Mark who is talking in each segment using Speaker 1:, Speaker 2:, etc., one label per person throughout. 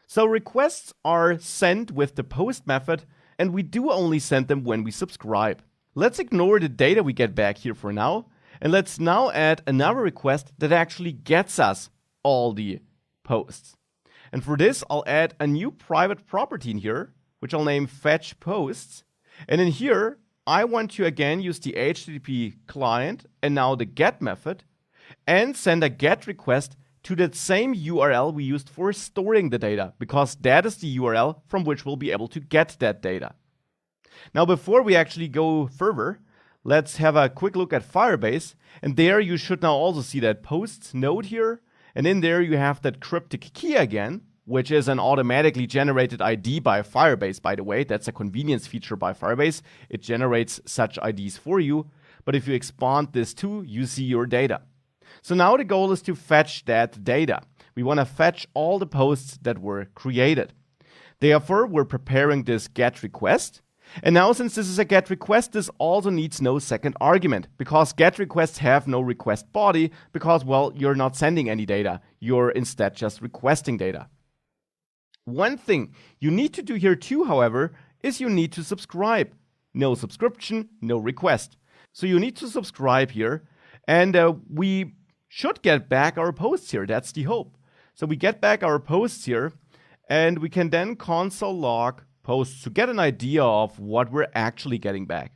Speaker 1: So requests are sent with the post method, and we do only send them when we subscribe. Let's ignore the data we get back here for now, and let's now add another request that actually gets us all the posts. And for this, I'll add a new private property in here, which I'll name fetch posts. And in here, I want to again use the HTTP client and now the get method and send a get request to that same URL we used for storing the data, because that is the URL from which we'll be able to get that data. Now, before we actually go further, let's have a quick look at Firebase. And there you should now also see that posts node here. And in there you have that cryptic key again, which is an automatically generated ID by Firebase, by the way. That's a convenience feature by Firebase. It generates such IDs for you. But if you expand this too, you see your data. So now the goal is to fetch that data. We want to fetch all the posts that were created. Therefore, we're preparing this GET request. And now, since this is a GET request, this also needs no second argument, because GET requests have no request body, because, well, you're not sending any data. You're instead just requesting data. One thing you need to do here too, however, is you need to subscribe. No subscription, no request. So you need to subscribe here, and we should get back our posts here. That's the hope. So we get back our posts here, and we can then console log posts to get an idea of what we're actually getting back.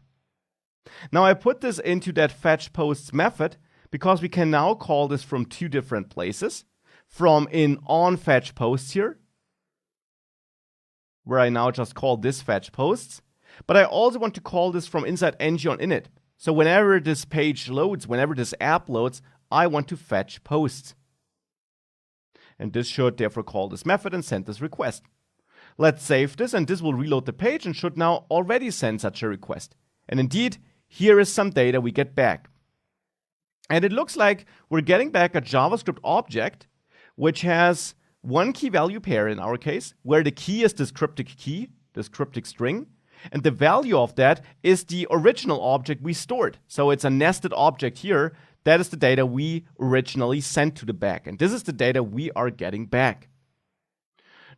Speaker 1: Now I put this into that fetch posts method because we can now call this from two different places. From in on fetch posts here, where I now just call this fetch posts, but I also want to call this from inside ng on init. So whenever this page loads, whenever this app loads, I want to fetch posts. And this should therefore call this method and send this request. Let's save this, and this will reload the page and should now already send such a request. And indeed, here is some data we get back. And it looks like we're getting back a JavaScript object, which has one key value pair in our case, where the key is this cryptic key, this cryptic string, and the value of that is the original object we stored. So it's a nested object here. That is the data we originally sent to the back, and this is the data we are getting back.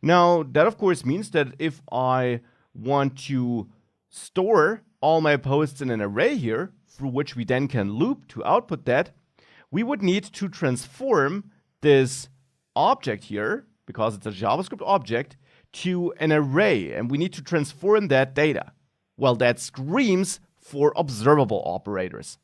Speaker 1: Now, that of course means that if I want to store all my posts in an array here, through which we then can loop to output that, we would need to transform this object here, because it's a JavaScript object, to an array, and we need to transform that data. Well, that screams for observable operators.